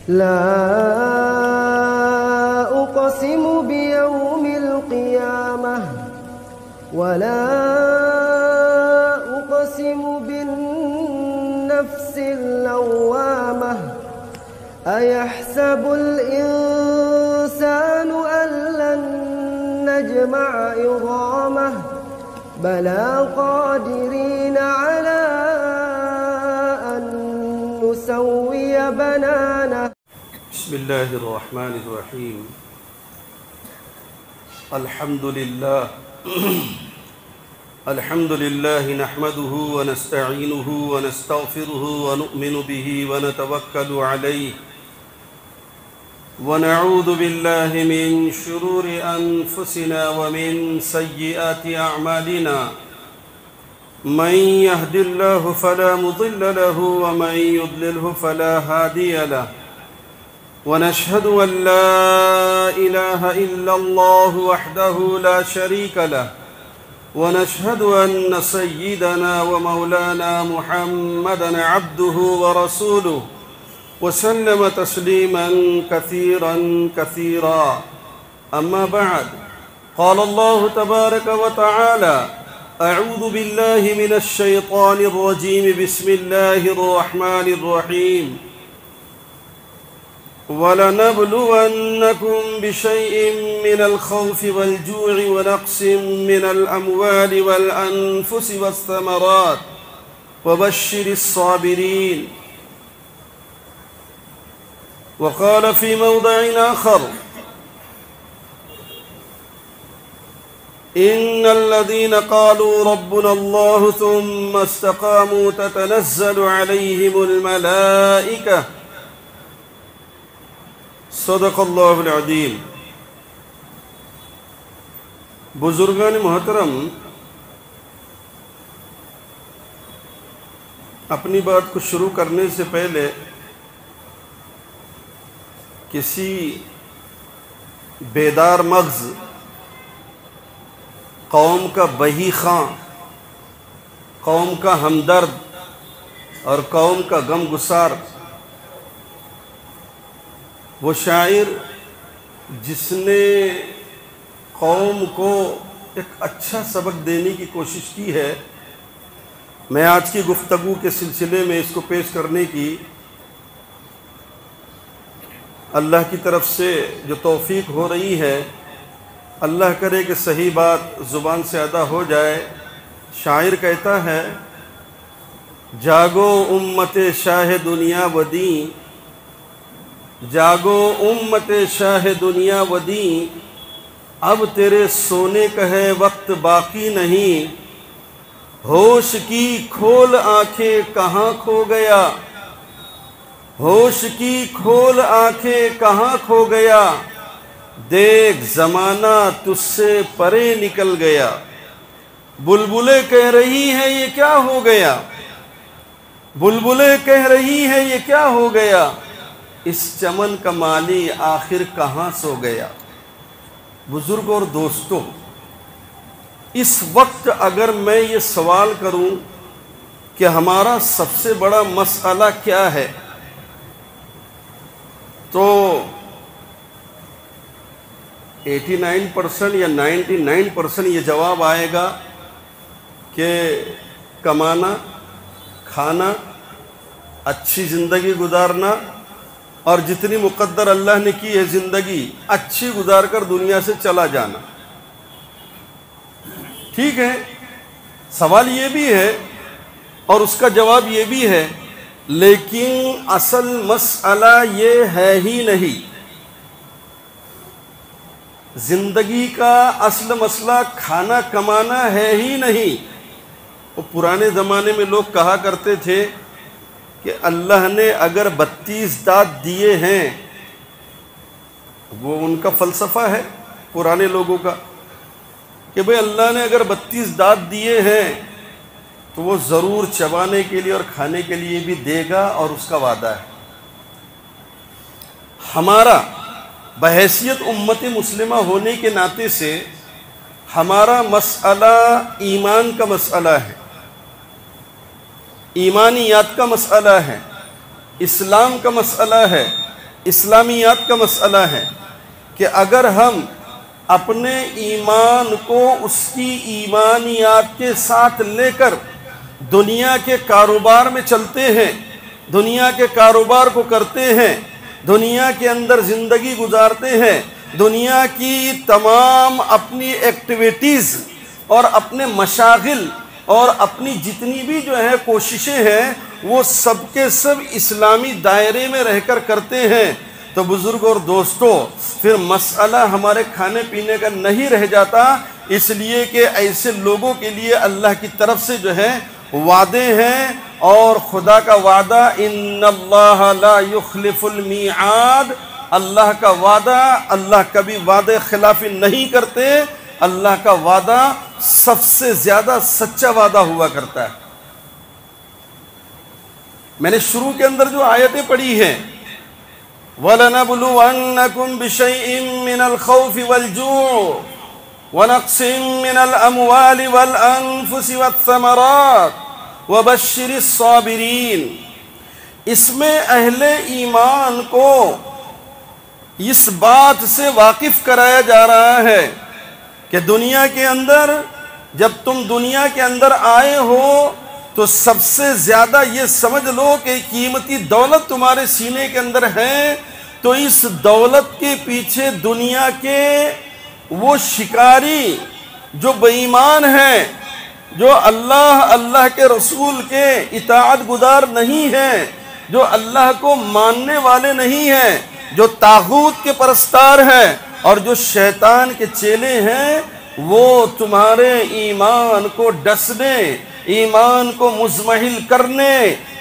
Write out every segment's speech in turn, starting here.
لا أقسم بيوم القيامة ولا أقسم بالنفس اللوامة أيحسب الإنسان أن لن نجمع عظامه بلى قادرين على أن نسوي بنانه. بسم الله الرحمن الرحيم. الحمد لله نحمده ونستعينه ونستغفره ونؤمن به ونتوكل عليه ونعوذ بالله من شرور أنفسنا ومن سيئات أعمالنا من يهد الله فلا مضل له ومن يضلله فلا هادي له ونشهد أن لا إله إلا الله وحده لا شريك له ونشهد أن سيدنا ومولانا محمدًا عبده ورسوله وسلم تسليما كثيرا كثيرا. أما بعد، قال الله تبارك وتعالى: أعوذ بالله من الشيطان الرجيم، بسم الله الرحمن الرحيم. وَلَنَبْلُوَنَّكُمْ بِشَيْءٍ مِّنَ الْخَوْفِ وَالْجُوعِ وَنَقْصٍ مِّنَ الْأَمْوَالِ وَالْأَنفُسِ وَالثَّمَرَاتِ وَبَشِّرِ الصَّابِرِينَ. وقال في موضع آخر: إن الذين قالوا ربنا الله ثم استقاموا تتنزل عليهم الملائكة. صدق اللہ العظیم. بزرگان محترم، اپنی بات کو شروع کرنے سے پہلے کسی بیدار مغز قوم کا بہی خواں، قوم کا ہمدرد اور قوم کا غم گسار، وہ شاعر جس نے قوم کو ایک اچھا سبق دینے کی کوشش کی ہے، میں آج کی گفتگو کے سلسلے میں اس کو پیش کرنے کی اللہ کی طرف سے جو توفیق ہو رہی ہے، اللہ کرے کہ صحیح بات زبان سے ادا ہو جائے. شاعر کہتا ہے: جاگو امت شاہ دنیا ودیں، جاگو امت شاہ دنیا ودیں، اب تیرے سونے کا ہے وقت باقی نہیں، ہوش کی کھول آنکھیں کہاں کھو گیا، ہوش کی کھول آنکھیں کہاں کھو گیا، دیکھ زمانہ تجھ سے پرے نکل گیا. بلبلیں کہہ رہی ہیں یہ کیا ہو گیا، بلبلیں کہہ رہی ہیں یہ کیا ہو گیا، اس چمن کا مالی آخر کہاں سو گیا. بزرگ اور دوستو، اس وقت اگر میں یہ سوال کروں کہ ہمارا سب سے بڑا مسئلہ کیا ہے، تو 89% یا 99% یہ جواب آئے گا کہ کمانا، کھانا، اچھی زندگی گزارنا اور جتنی مقدر اللہ نے کی ہے زندگی اچھی گزار کر دنیا سے چلا جانا. ٹھیک ہے، سوال یہ بھی ہے اور اس کا جواب یہ بھی ہے، لیکن اصل مسئلہ یہ ہے ہی نہیں. زندگی کا اصل مسئلہ کھانا کمانا ہے ہی نہیں. وہ پرانے زمانے میں لوگ کہا کرتے تھے کہ اللہ نے اگر 32 دانت دیے ہیں، وہ ان کا فلسفہ ہے پرانے لوگوں کا کہ بھئی اللہ نے اگر 32 دانت دیے ہیں تو وہ ضرور چبانے کے لیے اور کھانے کے لیے بھی دے گا، اور اس کا وعدہ ہے. ہمارا بحیثیت امت مسلمہ ہونے کے ناطے سے ہمارا مسئلہ ایمان کا مسئلہ ہے، ایمانیات کا مسئلہ ہے، اسلام کا مسئلہ ہے، اسلامیات کا مسئلہ ہے کہ اگر ہم اپنے ایمان کو اس کی ایمانیات کے ساتھ لے کر دنیا کے کاروبار میں چلتے ہیں، دنیا کے کاروبار کو کرتے ہیں، دنیا کے اندر زندگی گزارتے ہیں، دنیا کی تمام اپنی ایکٹیویٹیز اور اپنے مشاغل اور اپنی جتنی بھی جو ہے کوششیں ہیں وہ سب کے سب اسلامی دائرے میں رہ کر کرتے ہیں، تو بزرگ اور دوستو پھر مسئلہ ہمارے کھانے پینے کا نہیں رہ جاتا، اس لیے کہ ایسے لوگوں کے لیے اللہ کی طرف سے جو ہے وعدے ہیں، اور خدا کا وعدہ ان اللہ لا یخلف المیعاد، اللہ کا وعدہ، اللہ کبھی وعدے خلافی نہیں کرتے، اللہ کا وعدہ سب سے زیادہ سچا وعدہ ہوا کرتا ہے۔ میں نے شروع کے اندر جو آیتیں پڑھی ہیں وَلَنَبْلُوَنَّكُمْ بِشَيْءٍ مِّنَ الْخَوْفِ وَالْجُوعِ وَنَقْصٍ مِّنَ الْأَمْوَالِ وَالْأَنفُسِ وَالثَّمَرَاتِ وَبَشِّرِ الصَّابِرِينَ، اس میں اہل ایمان کو اس بات سے واقف کرایا جا رہا ہے کہ دنیا کے اندر جب تم دنیا کے اندر آئے ہو تو سب سے زیادہ یہ سمجھ لو کہ قیمتی دولت تمہارے سینے کے اندر ہے، تو اس دولت کے پیچھے دنیا کے وہ شکاری جو بے ایمان ہیں، جو اللہ کے رسول کے اطاعت گزار نہیں ہیں، جو اللہ کو ماننے والے نہیں ہیں، جو طاغوت کے پرستار ہیں اور جو شیطان کے چیلے ہیں، وہ تمہارے ایمان کو ڈسنے، ایمان کو مزمحل کرنے،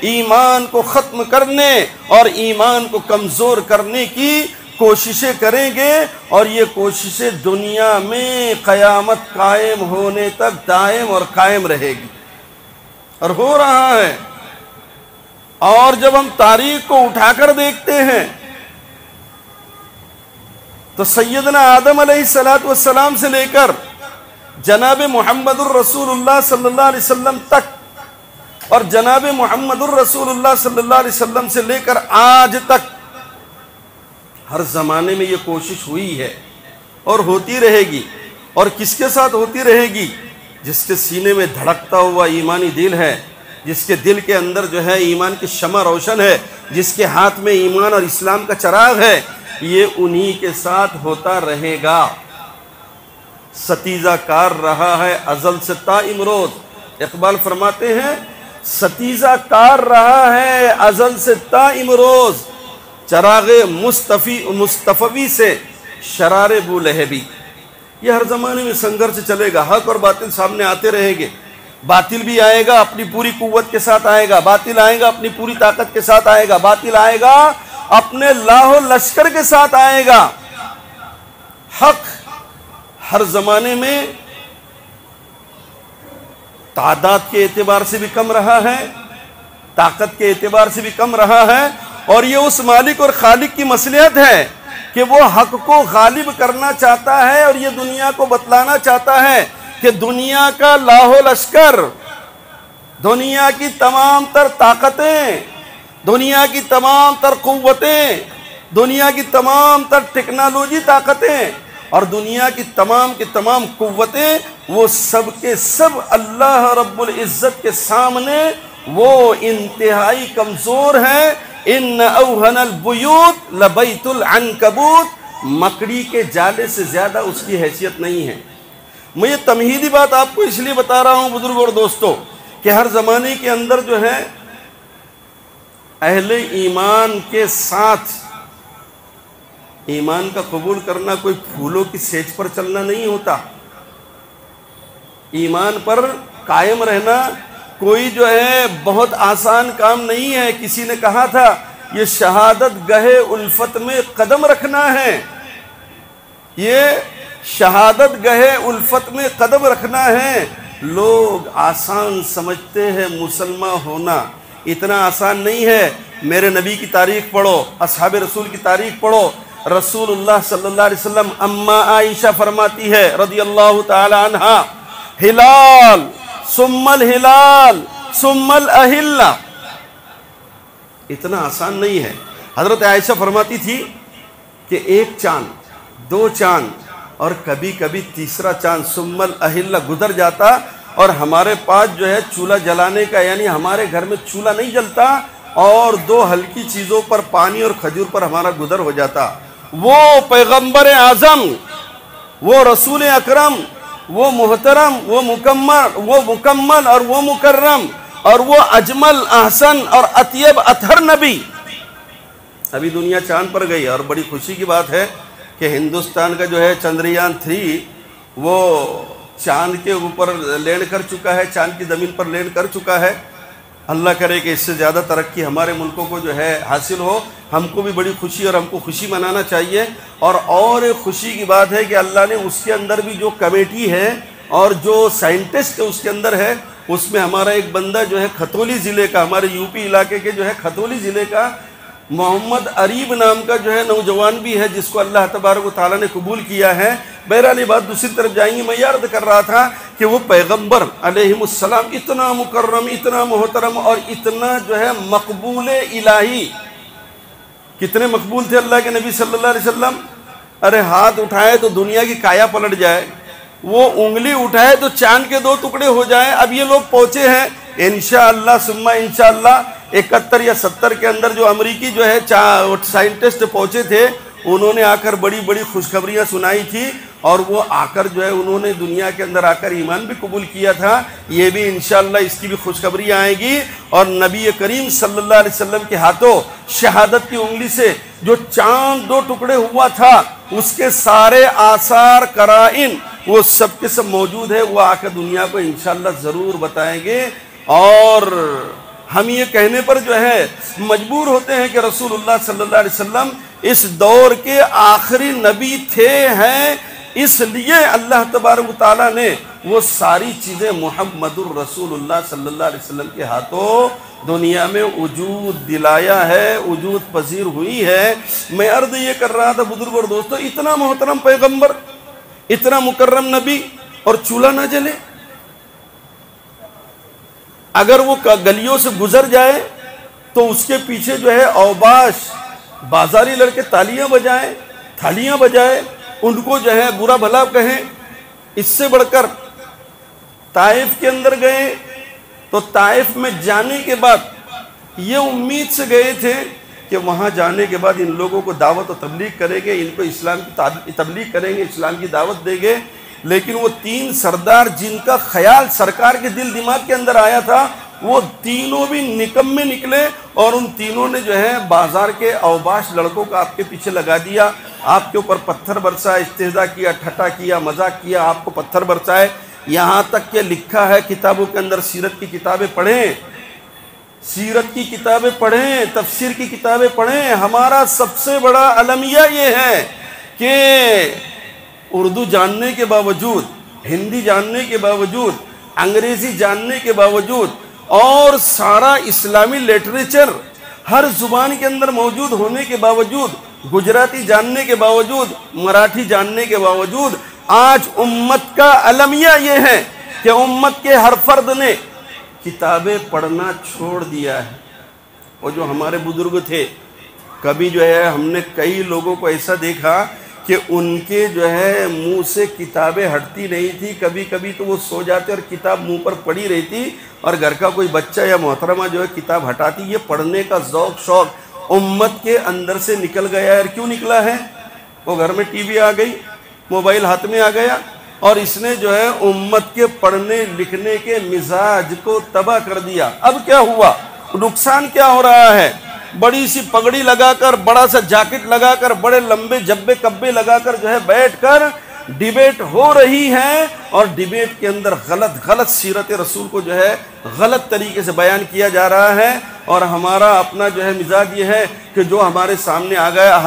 ایمان کو ختم کرنے اور ایمان کو کمزور کرنے کی کوششیں کریں گے، اور یہ کوششیں دنیا میں قیامت قائم ہونے تک دائم اور قائم رہے گی، اور ہو رہا ہے۔ اور جب ہم تاریخ کو اٹھا کر دیکھتے ہیں تو سیدنا آدم علیہ السلام سے لے کر جناب محمد الرسول اللہ صلی اللہ علیہ وسلم تک، اور جناب محمد الرسول اللہ صلی اللہ علیہ وسلم سے لے کر آج تک ہر زمانے میں یہ کوشش ہوئی ہے اور ہوتی رہے گی، اور کس کے ساتھ ہوتی رہے گی؟ جس کے سینے میں دھڑکتا ہوا ایمانی دل ہے، جس کے دل کے اندر جو ہے ایمان کی شمع روشن ہے، جس کے ہاتھ میں ایمان اور اسلام کا چراغ ہے، یہ انہی کے ساتھ ہوتا رہے گا۔ ستیزہ کار رہا ہے ازل سے تا امروز، اقبال فرماتے ہیں ستیزہ کار رہا ہے ازل سے تا امروز، چراغ مصطفی سے شرار بولہبی۔ یہ ہر زمانے میں سنگھرش چلے گا، حق اور باطل سامنے آتے رہیں گے، باطل بھی آئے گا اپنی پوری قوت کے ساتھ آئے گا، باطل آئے گا اپنی پوری طاقت کے ساتھ آئے گا، باطل آئے گا اپنے لاہو لشکر کے ساتھ آئے گا۔ حق ہر زمانے میں تعداد کے اعتبار سے بھی کم رہا ہے، طاقت کے اعتبار سے بھی کم رہا ہے، اور یہ اس مالک اور خالق کی مصلحت ہے کہ وہ حق کو غالب کرنا چاہتا ہے، اور یہ دنیا کو بتلانا چاہتا ہے کہ دنیا کا لاہو لشکر، دنیا کی تمام تر طاقتیں، دنیا کی تمام تر قوتیں، دنیا کی تمام تر ٹیکنالوجی طاقتیں اور دنیا کی تمام قوتیں، وہ سب کے سب اللہ رب العزت کے سامنے وہ انتہائی کمزور ہیں۔ ان اوہن البیوت لبیت العنکبوت، مکڑی کے جالے سے زیادہ اس کی حیثیت نہیں ہے۔ میں یہ تمہیدی بات آپ کو اس لیے بتا رہا ہوں بزرگ اور دوستو کہ ہر زمانے کے اندر جو ہے اہل ایمان کے ساتھ ایمان کا قبول کرنا کوئی پھولوں کی سیج پر چلنا نہیں ہوتا، ایمان پر قائم رہنا کوئی جو ہے بہت آسان کام نہیں ہے۔ کسی نے کہا تھا یہ شہادت گہے الفت میں قدم رکھنا ہے، یہ شہادت گہے الفت میں قدم رکھنا ہے۔ لوگ آسان سمجھتے ہیں مسلمان ہونا، اتنا آسان نہیں ہے۔ میرے نبی کی تاریخ پڑھو، اصحاب رسول کی تاریخ پڑھو، رسول اللہ صلی اللہ علیہ وسلم اما عائشہ فرماتی ہے رضی اللہ تعالی عنہا، ہلال ثم الہلال ثم الاہلہ، اتنا آسان نہیں ہے۔ حضرت عائشہ فرماتی تھی کہ ایک چاند، دو چاند اور کبھی کبھی تیسرا چاند ثم الاہلہ گزر جاتا اور ہمارے پاس جو ہے چولہا جلانے کا، یعنی ہمارے گھر میں چولہا نہیں جلتا اور دو ہلکی چیزوں پر پانی اور کھجور پر ہمارا گزر ہو جاتا۔ وہ پیغمبر اعظم، وہ رسول اکرم، وہ محترم، وہ مکمل اور وہ مکرم اور وہ اجمل احسن اور اطیب اطہر نبی ابھی دنیا چاند پر گئی۔ اور بڑی خوشی کی بات ہے کہ ہندوستان کا جو ہے چندریان 3 وہ چاند کے اوپر لینڈ کر چکا ہے، چاند کی زمین پر لینڈ کر چکا ہے۔ اللہ کرے کہ اس سے زیادہ ترقی ہمارے ملکوں کو جو ہے حاصل ہو۔ ہم کو بھی بڑی خوشی اور ہم کو خوشی منانا چاہیے۔ اور ایک خوشی کی بات ہے کہ اللہ نے اس کے اندر بھی جو کمیٹی ہے اور جو سائنٹسٹ اس کے اندر ہے، اس میں ہمارا ایک بندہ جو ہے کھتولی ضلع کا، ہمارے یو پی علاقے کے جو ہے کھتولی ضلع کا محمد عریب نام کا جو ہے نوجوان بھی ہے، جس کو اللہ تبارک و تعالیٰ نے قبول کیا ہے۔ بہرحال بات دوسری طرف جائیں گی، میں یہ عرض کر رہا تھا کہ وہ پیغمبر علیہ السلام اتنا مکرم، اتنا محترم اور اتنا جو ہے مقبول الہی، کتنے مقبول تھے اللہ کے نبی صلی اللہ علیہ وسلم۔ ارے ہاتھ اٹھائے تو دنیا کی کایا پلٹ جائے، وہ انگلی اٹھائے تو چاند کے 2 ٹکڑے ہو جائیں۔ اب یہ لوگ پہنچے ہیں انشاءاللہ ثم انشاءاللہ 71 یا 70 کے اندر جو امریکی جو ہے سائنٹسٹ پہنچے تھے، انہوں نے آ کر بڑی بڑی خوشخبریاں سنائی تھی اور وہ آ کر جو ہے انہوں نے دنیا کے اندر آ کر ایمان بھی قبول کیا تھا۔ یہ بھی انشاءاللہ اس کی بھی خوشخبری آئے گی اور نبی کریم صلی اللہ علیہ وسلم کے ہاتھوں شہادت کی انگلی سے جو چاند 2 ٹکڑے ہوا تھا، اس کے سارے آثار قرائن وہ سب کے سب موجود ہے۔ وہ آ کر دنیا کو انشاءاللہ ضرور بتائیں گے اور ہم یہ کہنے پر جو ہے مجبور ہوتے ہیں کہ رسول اللہ صلی اللہ علیہ وسلم اس دور کے آخری نبی تھے ہیں، اس لیے اللہ تبارک و تعالیٰ نے وہ ساری چیزیں محمد الرسول اللہ صلی اللہ علیہ وسلم کے ہاتھوں دنیا میں وجود دلایا ہے، وجود پذیر ہوئی ہے۔ میں عرض یہ کر رہا تھا بزرگ اور دوستو، اتنا محترم پیغمبر، اتنا مکرم نبی اور چولہا نہ جلے؟ اگر وہ گلیوں سے گزر جائے تو اس کے پیچھے جو ہے اوباش بازاری لڑکے تالیاں بجائیں، تھالیاں بجائیں، ان کو جو ہے برا بھلا کہیں۔ اس سے بڑھ کر طائف کے اندر گئے تو طائف میں جانے کے بعد یہ امید سے گئے تھے کہ وہاں جانے کے بعد ان لوگوں کو دعوت و تبلیغ کریں گے، ان کو اسلام کی تبلیغ کریں گے، اسلام کی دعوت دیں گے۔ لیکن وہ 3 سردار جن کا خیال سرکار کے دل دماغ کے اندر آیا تھا، وہ تینوں بھی نکمے نکلے اور ان تینوں نے جو ہے بازار کے اوباش لڑکوں کا آپ کے پیچھے لگا دیا، آپ کے اوپر پتھر برسائے، استہزاء کیا، ٹھٹا کیا، مذاق کیا، آپ کو پتھر برسائے۔ یہاں تک کہ لکھا ہے کتابوں کے اندر، سیرت کی کتابیں پڑھیں، سیرت کی کتابیں پڑھیں، تفسیر کی کتابیں پڑھیں۔ ہمارا سب سے بڑا المیہ یہ ہے کہ اردو جاننے کے باوجود، ہندی جاننے کے باوجود، انگریزی جاننے کے باوجود اور سارا اسلامی لٹریچر ہر زبان کے اندر موجود ہونے کے باوجود، گجراتی جاننے کے باوجود، مراٹھی جاننے کے باوجود، آج امت کا المیہ یہ ہے کہ امت کے ہر فرد نے کتابیں پڑھنا چھوڑ دیا ہے۔ وہ جو ہمارے بزرگ تھے، کبھی جو ہے ہم نے کئی لوگوں کو ایسا دیکھا کہ ان کے جو ہے منہ سے کتابیں ہٹتی نہیں تھی، کبھی کبھی تو وہ سو جاتے اور کتاب منہ پر پڑی رہتی اور گھر کا کوئی بچہ یا محترمہ جو ہے کتاب ہٹاتی۔ یہ پڑھنے کا ذوق شوق امت کے اندر سے نکل گیا ہے۔ اور کیوں نکلا ہے؟ وہ گھر میں ٹی وی آ گئی، موبائل ہاتھ میں آ گیا اور اس نے جو ہے امت کے پڑھنے لکھنے کے مزاج کو تباہ کر دیا۔ اب کیا ہوا؟ نقصان کیا ہو رہا ہے؟ بڑی سی پگڑی لگا کر، بڑا سا جاکٹ لگا کر، بڑے لمبے جبے کبے لگا کر جو ہے بیٹھ کر ڈیبیٹ ہو رہی ہے اور ڈیبیٹ کے اندر غلط سیرت رسول کو جو ہے غلط طریقے سے بیان کیا جا رہا ہے۔ اور ہمارا اپنا جو ہے مزاج یہ ہے کہ جو ہمارے سامنے آ گیا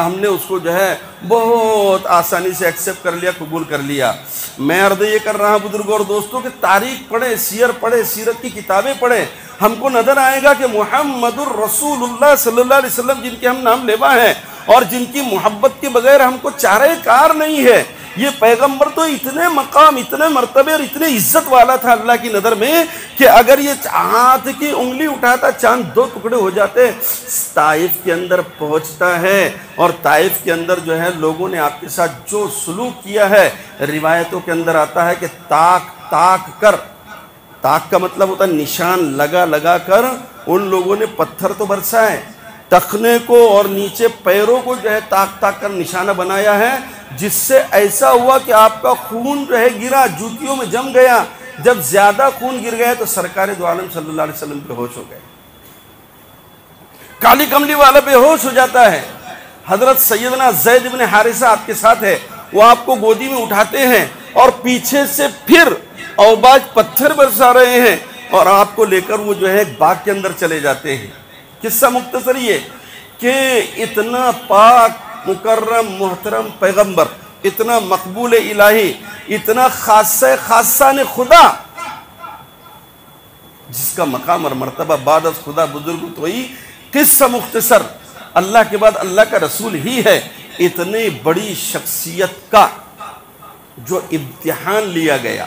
ہم نے اس کو جو ہے بہت آسانی سے ایکسیپٹ کر لیا، قبول کر لیا۔ میں عرض یہ کر رہا ہوں بزرگوں اور دوستوں کہ تاریخ پڑھیں، سیر پڑھیں، سیرت کی کتابیں پڑھیں۔ ہم کو نظر آئے گا کہ محمد الرسول اللہ صلی اللہ علیہ وسلم جن کے ہم نام لیوا ہیں اور جن کی محبت کے بغیر ہم کو چارہ کار نہیں ہے، یہ پیغمبر تو اتنے مقام، اتنے مرتبے اور اتنے عزت والا تھا اللہ کی نظر میں کہ اگر یہ ہاتھ کی انگلی اٹھاتا چاند 2 ٹکڑے ہو جاتے۔ طائف کے اندر پہنچتا ہے اور طائف کے اندر جو ہے لوگوں نے آپ کے ساتھ جو سلوک کیا ہے، روایتوں کے اندر آتا ہے کہ تاک کر، تاک کا مطلب ہوتا ہے نشان لگا کر ان لوگوں نے پتھر تو برسائے، ٹخنے کو اور نیچے پیروں کو جو ہے تاک کر نشانہ بنایا ہے، جس سے ایسا ہوا کہ آپ کا خون جو ہے گرا، جوتیوں میں جم گیا۔ جب زیادہ خون گر گیا تو سرکار دو عالم صلی اللہ علیہ وسلم بے ہوش ہو گئے، کالی کملی والا بے ہوش ہو جاتا ہے۔ حضرت سیدنا زید بن حارثہ آپ کے ساتھ ہے، وہ آپ کو گودی میں اٹھاتے ہیں اور پیچھے سے پھر اوباش پتھر برسا رہے ہیں اور آپ کو لے کر وہ جو ہے ایک باغ کے اندر چلے جاتے ہیں۔ قصہ مختصر یہ کہ اتنا پاک مکرم محترم پیغمبر، اتنا مقبول الہی، اتنا خاصہ نے خدا، جس کا مقام اور مرتبہ بعد از خدا بزرگ تو ہی، قصہ مختصر اللہ کے بعد اللہ کا رسول ہی ہے۔ اتنی بڑی شخصیت کا جو امتحان لیا گیا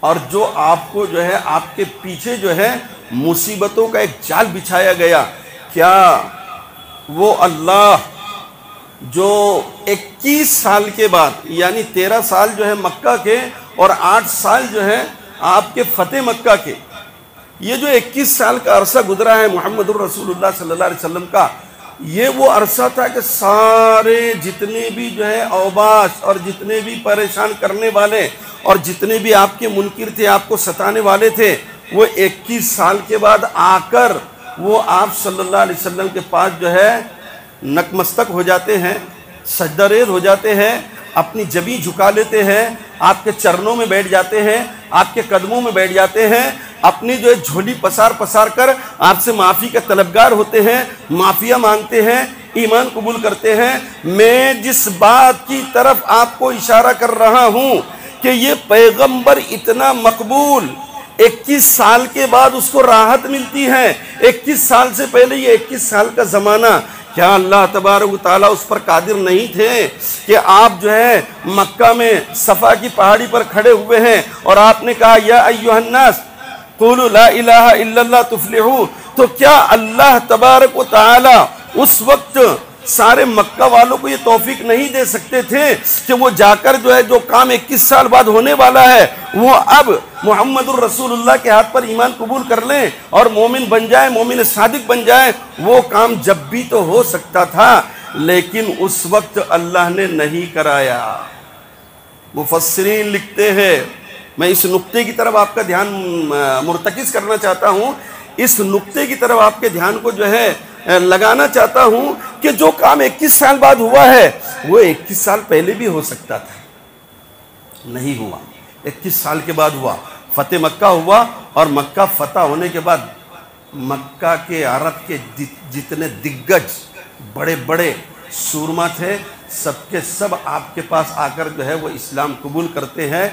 اور جو آپ کو جو ہے آپ کے پیچھے جو ہے مصیبتوں کا ایک جال بچھایا گیا، کیا وہ اللہ جو 21 سال کے بعد، یعنی 13 سال جو ہے مکہ کے اور 8 سال جو ہے آپ کے فتح مکہ کے، یہ جو 21 سال کا عرصہ گزرا ہے محمد الرسول اللہ صلی اللہ علیہ وسلم کا، یہ وہ عرصہ تھا کہ سارے جتنے بھی جو ہے اوباش اور جتنے بھی پریشان کرنے والے اور جتنے بھی آپ کے منکر تھے، آپ کو ستانے والے تھے، وہ 21 سال کے بعد آ کر وہ آپ صلی اللہ علیہ وسلم کے پاس جو ہے نکمستک ہو جاتے ہیں، سجدہ ریز ہو جاتے ہیں، اپنی جبیں جھکا لیتے ہیں، آپ کے چرنوں میں بیٹھ جاتے ہیں، آپ کے قدموں میں بیٹھ جاتے ہیں، اپنی جو ہے جھولی پسار کر آپ سے معافی کا طلبگار ہوتے ہیں، معافیہ مانگتے ہیں، ایمان قبول کرتے ہیں۔ میں جس بات کی طرف آپ کو اشارہ کر رہا ہوں کہ یہ پیغمبر اتنا مقبول، 21 سال کے بعد اس کو راحت ملتی ہے۔ 21 سال سے پہلے یہ 21 سال کا زمانہ، کیا اللہ تبارک و تعالیٰ اس پر قادر نہیں تھے کہ آپ جو ہے مکہ میں صفا کی پہاڑی پر کھڑے ہوئے ہیں اور آپ نے کہا یا ایھا الناس قولوا لا الہ الا اللہ تفلحوا، تو کیا اللہ تبارک و تعالیٰ اس وقت سارے مکہ والوں کو یہ توفیق نہیں دے سکتے تھے کہ وہ جا کر جو ہے جو کام 21 سال بعد ہونے والا ہے وہ اب محمد الرسول اللہ کے ہاتھ پر ایمان قبول کر لیں اور مومن بن جائیں، مومن صادق بن جائیں؟ وہ کام جب بھی تو ہو سکتا تھا، لیکن اس وقت اللہ نے نہیں کرایا۔ مفسرین لکھتے ہیں، میں اس نقطے کی طرف آپ کا دھیان مرتکز کرنا چاہتا ہوں، اس نقطے کی طرف آپ کے دھیان کو جو ہے لگانا چاہتا ہوں کہ جو کام 21 سال بعد ہوا ہے وہ 21 سال پہلے بھی ہو سکتا تھا، نہیں ہوا۔ 21 سال کے بعد ہوا، فتح مکہ ہوا، اور مکہ فتح ہونے کے بعد مکہ کے عرب کے جتنے دگج بڑے بڑے سورما تھے، سب کے سب آپ کے پاس آ کر جو ہے وہ اسلام قبول کرتے ہیں،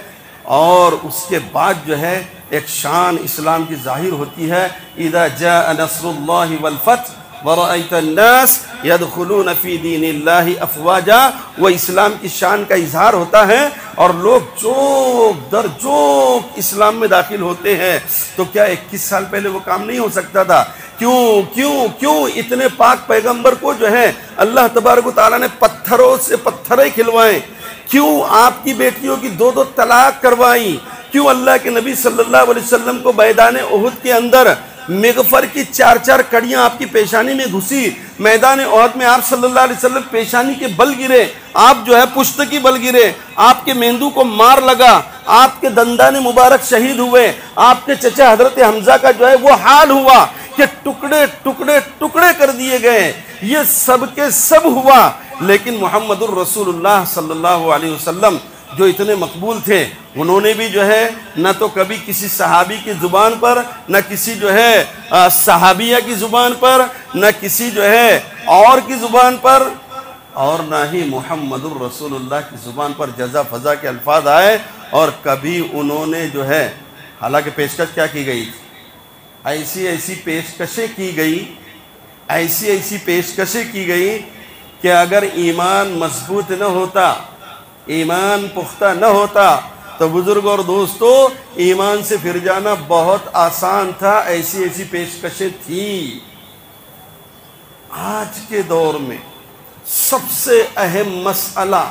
اور اس کے بعد جو ہے ایک شان اسلام کی ظاہر ہوتی ہے۔ اذا جاء نصر اللہ والفتح وَرَأَيْتَ النَّاسَ يَدْخُلُونَ فِي دِينِ اللَّهِ أَفْوَاجًا، وہ اسلام کی شان کا اظہار ہوتا ہے اور لوگ جوک در جوک اسلام میں داخل ہوتے ہیں۔ تو کیا 21 سال پہلے وہ کام نہیں ہو سکتا تھا؟ کیوں اتنے پاک پیغمبر کو جو ہے اللہ تبارک و تعالیٰ نے پتھروں سے پتھریں کھلوائیں؟ کیوں آپ کی بیٹیوں کی 2 طلاق کروائیں؟ کیوں اللہ کے نبی صلی اللہ علیہ وسلم کو میدان احد کے اندر مغفر کی 4 کڑیاں آپ کی پیشانی میں گھسی؟ میدان احد میں آپ صلی اللہ علیہ وسلم پیشانی کے بل گرے، آپ جو ہے پشت کی بل گرے، آپ کے میندو کو مار لگا، آپ کے دندان مبارک شہید ہوئے، آپ کے چچا حضرت حمزہ کا جو ہے وہ حال ہوا کہ ٹکڑے کر دیے گئے۔ یہ سب کے سب ہوا، لیکن محمد الرسول اللہ صلی اللہ علیہ وسلم جو اتنے مقبول تھے، انہوں نے بھی جو ہے نہ تو کبھی کسی صحابی کی زبان پر، نہ کسی جو ہے صحابیہ کی زبان پر، نہ کسی جو ہے اور کی زبان پر، اور نہ ہی محمد الرسول اللہ کی زبان پر جزا فضا کے الفاظ آئے، اور کبھی انہوں نے جو ہے، حالانکہ پیشکش کیا کی گئی تھی؟ ایسی پیشکشیں کی گئی، ایسی پیشکشیں کی گئی کہ اگر ایمان مضبوط نہ ہوتا ایمان پختہ نہ ہوتا تو بزرگ اور دوستو ایمان سے پھر جانا بہت آسان تھا، ایسی ایسی پیشکشیں تھی۔ آج کے دور میں سب سے اہم مسئلہ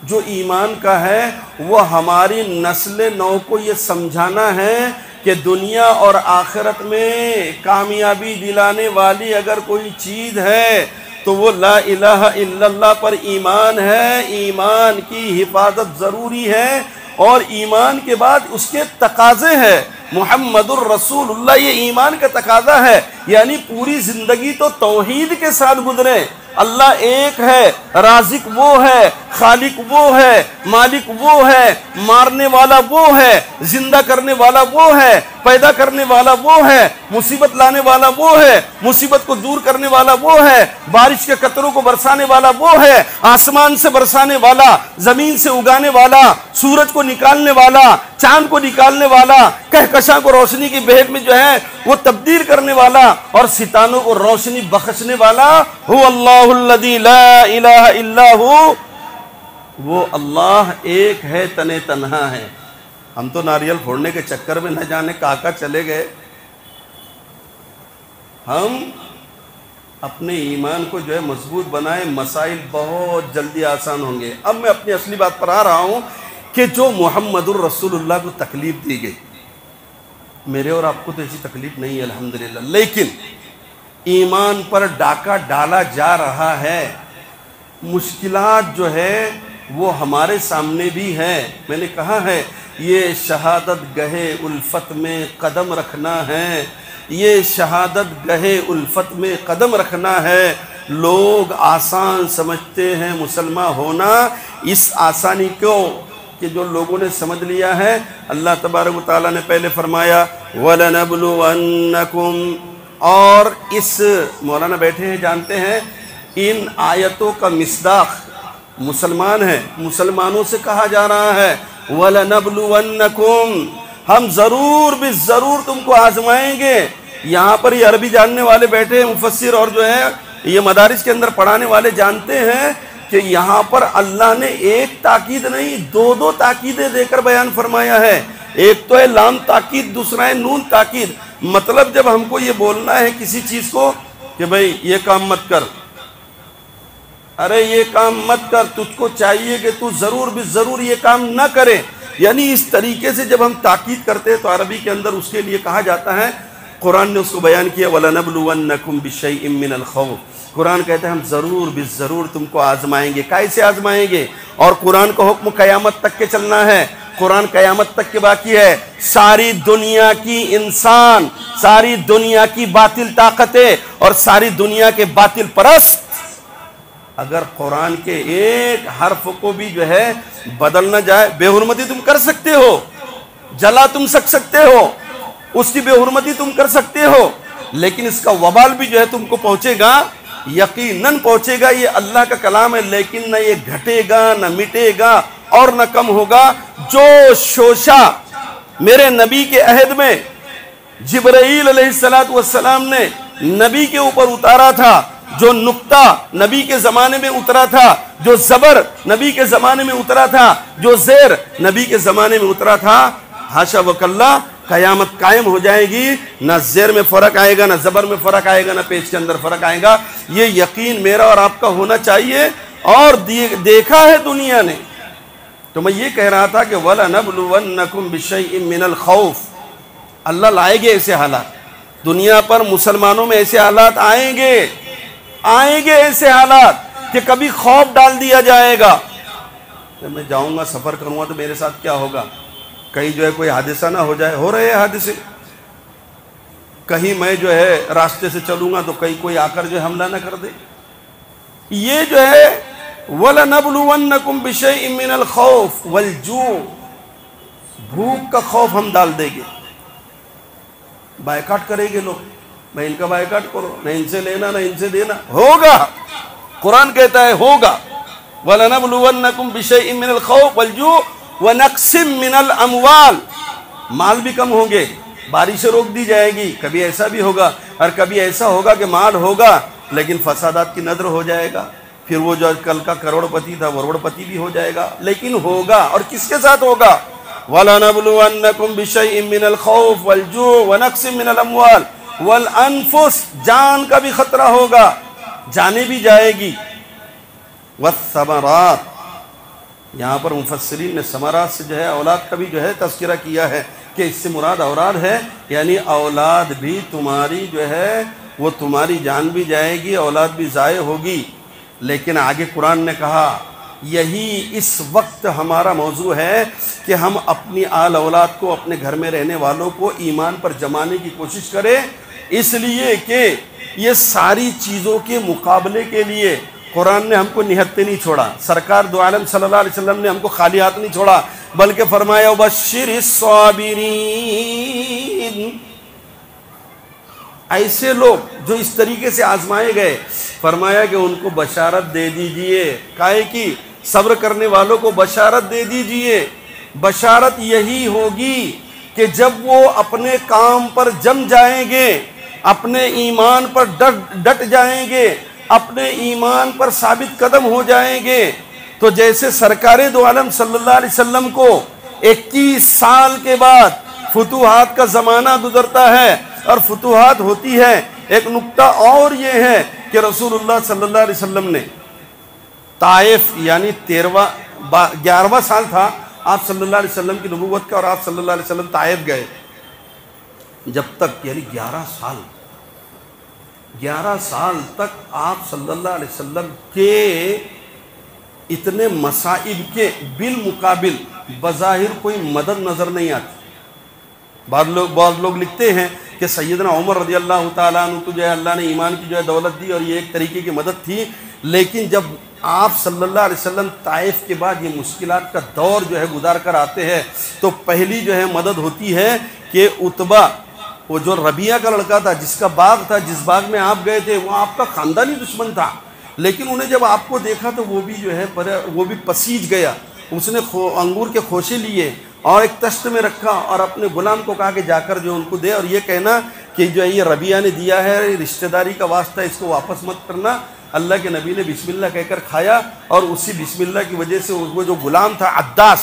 جو ایمان کا ہے وہ ہماری نسل نو کو یہ سمجھانا ہے کہ دنیا اور آخرت میں کامیابی دلانے والی اگر کوئی چیز ہے تو وہ لا الہ الا اللہ پر ایمان ہے۔ ایمان کی حفاظت ضروری ہے اور ایمان کے بعد اس کے تقاضے ہیں۔ محمد الرسول اللہ یہ ایمان کا تقاضا ہے، یعنی پوری زندگی تو توحید کے ساتھ گزرے۔ اللہ ایک ہے، رازق وہ ہے، خالق وہ ہے، مالک وہ ہے، مارنے والا وہ ہے، زندہ کرنے والا وہ ہے، پیدا کرنے والا وہ ہے، مصیبت لانے والا وہ ہے، مصیبت کو دور کرنے والا وہ ہے، بارش کے قطروں کو برسانے والا وہ ہے، آسمان سے برسانے والا، زمین سے اگانے والا، سورج کو نکالنے والا، چاند کو نکالنے والا، کہکشاں کو روشنی کی بہٹ میں جو ہے وہ تبدیل کرنے والا اور ستاروں کو روشنی بخشنے والا هو اللہ الذی لا الہ الا ہو۔ وہ اللہ ایک ہے، تنے تنہا ہے۔ ہم تو ناریل پھوڑنے کے چکر میں نہ جانے کہاں چلے گئے۔ ہم اپنے ایمان کو جو ہے مضبوط بنائیں، مسائل بہت جلدی آسان ہوں گے۔ اب میں اپنی اصلی بات پر آ رہا ہوں کہ جو محمد الرسول اللہ کو تکلیف دی گئی، میرے اور آپ کو تو ایسی تکلیف نہیں ہے الحمدللہ، لیکن ایمان پر ڈاکہ ڈالا جا رہا ہے۔ مشکلات جو ہے وہ ہمارے سامنے بھی ہے۔ میں نے کہا ہے یہ شہادت گہے الفت میں قدم رکھنا ہے، یہ شہادت گہے الفت میں قدم رکھنا ہے۔ لوگ آسان سمجھتے ہیں مسلمان ہونا، اس آسانی کو کہ جو لوگوں نے سمجھ لیا ہے، اللہ تبارک و تعالیٰ نے پہلے فرمایا وَلَنَبْلُوَنَّكُمْ، اور اس مولانا بیٹھے ہیں جانتے ہیں ان آیتوں کا مصداق مسلمان ہے، مسلمانوں سے کہا جا رہا ہے وَلَنَبْلُوَنَّكُمْ، ہم ضرور بھی ضرور تم کو آزمائیں گے۔ یہاں پر یہ عربی جاننے والے بیٹھے ہیں مفسر اور جو ہے یہ مدارس کے اندر پڑھانے والے جانتے ہیں کہ یہاں پر اللہ نے ایک تاکید نہیں دو تاکیدیں دے کر بیان فرمایا ہے۔ ایک تو ہے لام تاکید، دوسرا ہے نون تاکید۔ مطلب جب ہم کو یہ بولنا ہے کسی چیز کو کہ بھئی یہ کام مت کر، ارے یہ کام مت کر، تجھ کو چاہیے کہ تو ضرور بھی ضرور یہ کام نہ کرے، یعنی اس طریقے سے جب ہم تاکید کرتے ہیں تو عربی کے اندر اس کے لیے کہا جاتا ہے، قرآن نے اس کو بیان کیا وَلَنَبْلُوَنَّكُمْ بِشَيْءٍ مِّنَ الْخَوْفِ، قرآن کہتا ہے ہم ضرور بھی ضرور تم کو آزمائیں گے۔ کیسے آزمائیں گے؟ اور قرآن کا حکم قیامت تک کے چلنا ہے، قرآن قیامت تک کے باقی ہے۔ ساری دنیا کی انسان، ساری دنیا کی باطل طاقتیں اور ساری دنیا کے باطل پرست اگر قرآن کے ایک حرف کو بھی جو ہے بدل نہ جائے، بے حرمتی تم کر سکتے ہو، جلا تم سکتے ہو، اس کی بے حرمتی تم کر سکتے ہو، لیکن اس کا وبال بھی جو ہے تم کو پہنچے گا، یقیناً پہنچے گا۔ یہ اللہ کا کلام ہے، لیکن نہ یہ گھٹے گا نہ مٹے گا اور نہ کم ہوگا۔ جو شوشہ میرے نبی کے عہد میں جبرائیل علیہ السلام نے نبی کے اوپر اتارا تھا، جو نقطہ نبی کے زمانے میں اترا تھا، جو زبر نبی کے زمانے میں اترا تھا، جو زیر نبی کے زمانے میں اترا تھا، حاشا وکلا قیامت قائم ہو جائے گی، نہ زیر میں فرق آئے گا، نہ زبر میں فرق آئے گا، نہ پیش کے اندر فرق آئے گا۔ یہ یقین میرا اور آپ کا ہونا چاہیے، اور دیکھا ہے دنیا نے۔ تو میں یہ کہہ رہا تھا کہ وَلَنَبْلُوَنَّكُمْ بِشَيْءٍ مِّنَ الْخَوْفِ، اللہ لائے گے ایسے حالات، دنیا پر مسلمانوں میں ایسے حالات آئیں گے ایسے حالات کہ کبھی خوف ڈال دیا جائے گا کہ میں جاؤں گا سفر کروں گا تو میرے ساتھ کیا ہوگا، کہیں جو ہے کوئی حادثہ نہ ہو جائے، ہو رہے ہیں حادثے، کہیں میں جو ہے راستے سے چلوں گا تو کہیں کوئی آ کر جو ہے حملہ نہ کر دے۔ یہ جو ہے وَلَنَبْلُوَنَّكُمْ بِشَيْءٍ مِّنَ الْخَوْفِ وَالْجُوعِ، بھوک کا خوف ہم ڈال دیں گے، بائیکاٹ کریں گے لوگ، میں ان کا بائیکاٹ کرو، نہ ان سے لینا نہ ان سے دینا، ہوگا، قرآن کہتا ہے ہوگا۔ وَلَنَبْلُوَنَّكُمْ بِشَيْءٍ مِّنَ الْخَوْفِ وَالْجُوعِ وَنَقْصٍ مِّنَ الْأَمْوَالِ، مال بھی کم ہوں گے، بارشیں روک دی جائے گی، کبھی ایسا بھی ہوگا، اور کبھی ایسا ہوگا کہ مال ہوگا لیکن فسادات کی نظر ہو جائے گا، پھر وہ جو کل کا کروڑ پتی تھا وہ کروڑ پتی بھی ہو جائے گا، لیکن ہوگا، اور کس کے ساتھ ہوگا؟ وَلَنَبْلُوَنَّكُمْ بِشَيْءٍ مِّنَ الْخَوْفِ وَالْجُوعِ وَنَقْصٍ مِّنَ الْأَمْوَالِ وَالْأَنفُسِ، جان کا بھی خطرہ ہوگا، جانیں بھی جائے گی، وَالثَّمَرَاتِ، یہاں پر مفسرین نے ثمرات سے جو ہے اولاد کا بھی جو ہے تذکرہ کیا ہے کہ اس سے مراد اولاد ہے، یعنی اولاد بھی تمہاری جو ہے وہ تمہاری جان بھی جائے گی، اولاد بھی ضائع ہوگی۔ لیکن آگے قرآن نے کہا یہی اس وقت ہمارا موضوع ہے کہ ہم اپنی آل اولاد کو، اپنے گھر میں رہنے والوں کو ایمان پر جمانے کی کوشش کریں، اس لیے کہ یہ ساری چیزوں کے مقابلے کے لیے قرآن نے ہم کو نہتے نہیں چھوڑا، سرکار دو عالم صلی اللہ علیہ وسلم نے ہم کو خالی ہاتھ نہیں چھوڑا، بلکہ فرمایا وَبَشِّرِ الصَّابِرِينَ، ایسے لوگ جو اس طریقے سے آزمائے گئے، فرمایا کہ ان کو بشارت دے دیجئے، کائے کی صبر کرنے والوں کو بشارت دے دیجئے۔ بشارت یہی ہوگی کہ جب وہ اپنے کام پر جم جائیں گے، اپنے ایمان پر ڈٹ جائیں گے، اپنے ایمان پر ثابت قدم ہو جائیں گے، تو جیسے سرکار دو عالم صلی اللہ علیہ وسلم کو 21 سال کے بعد فتوحات کا زمانہ گزرتا ہے اور فتوحات ہوتی ہے، ایک نکتہ اور یہ ہے کہ رسول اللہ صلی اللہ علیہ وسلم نے طائف، یعنی 11واں سال تھا آپ صلی اللہ علیہ وسلم کی نبوت کا، اور آپ صلی اللہ علیہ وسلم طائف گئے، جب تک یعنی 11 سال تک آپ صلی اللہ علیہ وسلم کے اتنے مصائب کے بالمقابل بظاہر کوئی مدد نظر نہیں آتی۔ بعض لوگ لکھتے ہیں کہ سیدنا عمر رضی اللہ تعالیٰ عنہ کو جو ہے اللہ نے ایمان کی جو ہے دولت دی اور یہ ایک طریقے کی مدد تھی، لیکن جب آپ صلی اللہ علیہ وسلم طائف کے بعد یہ مشکلات کا دور جو ہے گزار کر آتے ہیں، تو پہلی جو ہے مدد ہوتی ہے کہ عتبہ، وہ جو ربیعہ کا لڑکا تھا، جس کا باغ تھا، جس باغ میں آپ گئے تھے، وہ آپ کا خاندانی دشمن تھا، لیکن انہیں جب آپ کو دیکھا تو وہ بھی جو ہے وہ بھی پسیج گیا، اس نے انگور کے خوشے لیے اور ایک تشت میں رکھا اور اپنے غلام کو کہا کہ جا کر جو ان کو دے، اور یہ کہنا کہ جو یہ ربیعہ نے دیا ہے رشتہ داری کا واسطہ، اس کو واپس مت کرنا۔ اللہ کے نبی نے بسم اللہ کہہ کر کھایا، اور اسی بسم اللہ کی وجہ سے وہ جو غلام تھا عداس،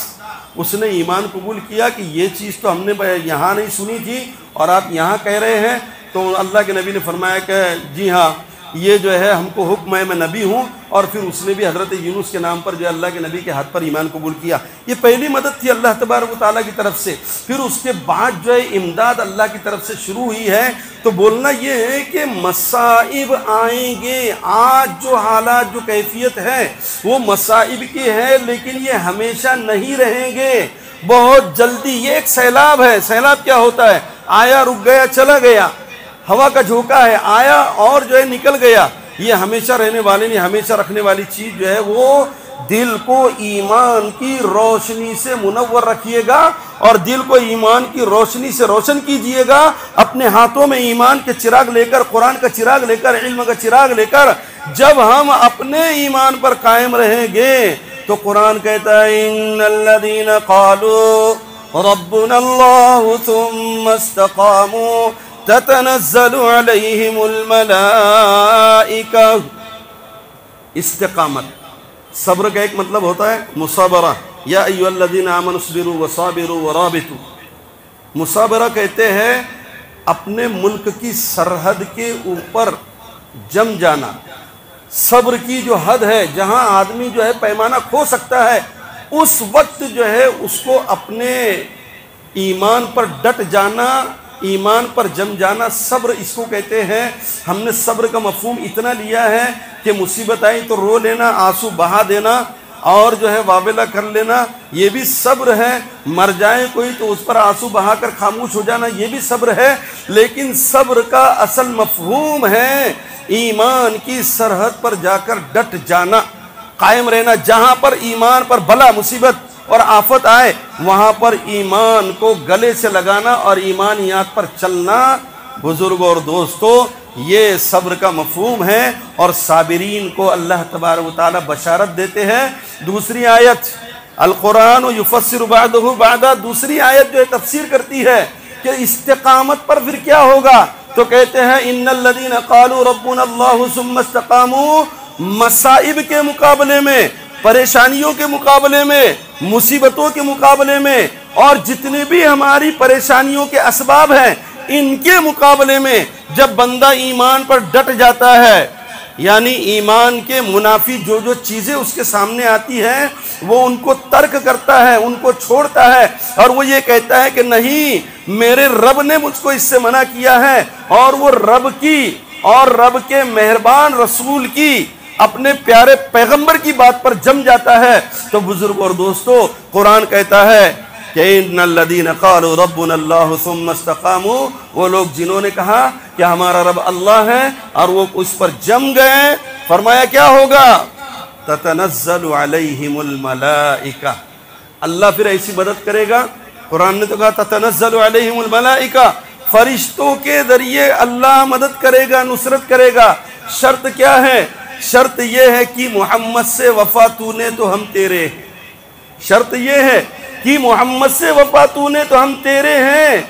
اس نے ایمان قبول کیا کہ یہ چیز تو ہم نے یہاں نہیں سنی تھی اور آپ یہاں کہہ رہے ہیں۔ تو اللہ کے نبی نے فرمایا کہ جی ہاں، یہ جو ہے ہم کو حکم ہے، میں نبی ہوں، اور پھر اس نے بھی حضرت یونس کے نام پر جو اللہ کے نبی کے ہاتھ پر ایمان قبول کیا۔ یہ پہلی مدد تھی اللہ تبارک و تعالیٰ کی طرف سے۔ پھر اس کے بعد جو ہے امداد اللہ کی طرف سے شروع ہوئی ہے۔ تو بولنا یہ ہے کہ مصائب آئیں گے، آج جو حالات جو کیفیت ہے وہ مصائب کی ہے، لیکن یہ ہمیشہ نہیں رہیں گے، بہت جلدی۔ یہ ایک سیلاب ہے۔ سیلاب کیا ہوتا ہے؟ آیا، رک گیا، چلا گیا۔ ہوا کا جھونکا ہے، آیا اور جو ہے نکل گیا۔ یہ ہمیشہ رہنے والے نہیں، ہمیشہ رکھنے والی چیز جو ہے وہ دل کو ایمان کی روشنی سے منور رکھیے گا، اور دل کو ایمان کی روشنی سے روشن کیجئے گا۔ اپنے ہاتھوں میں ایمان کے چراغ لے کر، قرآن کا چراغ لے کر، علم کا چراغ لے کر جب ہم اپنے ایمان پر قائم رہیں گے تو قرآن کہتا ہے ان الذین قالوا ربنا اللہ ثم استقاموا تتنزل علیہم الملائکہ۔ استقامت، صبر کا ایک مطلب ہوتا ہے مصابرہ، یا ایھا الذین آمنوا اصبروا وصابروا ورابطوا۔ مصابرہ کہتے ہیں اپنے ملک کی سرحد کے اوپر جم جانا۔ صبر کی جو حد ہے، جہاں آدمی جو ہے پیمانہ کھو سکتا ہے، اس وقت جو ہے اس کو اپنے ایمان پر ڈٹ جانا، ایمان پر جم جانا، صبر اس کو کہتے ہیں۔ ہم نے صبر کا مفہوم اتنا لیا ہے کہ مصیبت آئی تو رو لینا، آنسو بہا دینا اور جو ہے واویلا کر لینا، یہ بھی صبر ہے۔ مر جائے کوئی تو اس پر آنسو بہا کر خاموش ہو جانا، یہ بھی صبر ہے۔ لیکن صبر کا اصل مفہوم ہے ایمان کی سرحد پر جا کر ڈٹ جانا، قائم رہنا۔ جہاں پر ایمان پر بلا، مصیبت اور آفت آئے، وہاں پر ایمان کو گلے سے لگانا اور ایمانیات پر چلنا۔ بزرگوں اور دوستو، یہ صبر کا مفہوم ہے، اور صابرین کو اللہ تبارک و تعالی بشارت دیتے ہیں۔ دوسری آیت القرآن یفسر بعضہ بعضا، دوسری آیت جو ہے تفسیر کرتی ہے کہ استقامت پر پھر کیا ہوگا، تو کہتے ہیں ان الذین قالوا ربنا اللہ ثم استقاموا مصائب کے مقابلے میں، پریشانیوں کے مقابلے میں، مصیبتوں کے مقابلے میں، اور جتنے بھی ہماری پریشانیوں کے اسباب ہیں ان کے مقابلے میں جب بندہ ایمان پر ڈٹ جاتا ہے، یعنی ایمان کے منافی جو چیزیں اس کے سامنے آتی ہیں وہ ان کو ترک کرتا ہے، ان کو چھوڑتا ہے، اور وہ یہ کہتا ہے کہ نہیں، میرے رب نے مجھ کو اس سے منع کیا ہے، اور وہ رب کی اور رب کے مہربان رسول کی، اپنے پیارے پیغمبر کی بات پر جم جاتا ہے، تو بزرگ اور دوستو قرآن کہتا ہے کہ ان الذین قالوا ربنا اللہ ثم استقاموا، وہ لوگ جنہوں نے کہا کہ ہمارا رب اللہ ہے اور وہ اس پر جم گئے، فرمایا کیا ہوگا؟ تتنزل علیہم الملائکہ، اللہ پھر ایسی مدد کرے گا۔ قرآن نے تو کہا تتنزل علیہم الملائکہ، فرشتوں کے ذریعے اللہ مدد کرے گا، نصرت کرے گا۔ شرط کیا ہے؟ شرط یہ ہے کہ محمد سے وفا تو نے تو ہم تیرے ہیں۔ شرط یہ ہے کہ محمد سے وفا تو نے تو ہم تیرے ہیں۔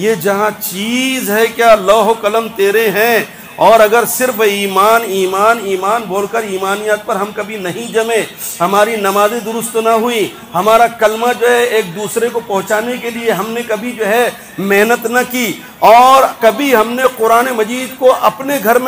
یہ جہاں چیز ہے کیا لوح و قلم تیرے ہیں، اور اگر صرف ایمان ایمان ایمان بول کر ایمانیات پر ہم کبھی نہیں جمے، ہماری نمازیں درست نہ ہوئی، ہمارا کلمہ جو ہے ایک دوسرے کو پہنچانے کے لیے ہم نے کبھی جو ہے محنت نہ کی، اور کبھی ہم نے قرآن مجید کو اپنے گھر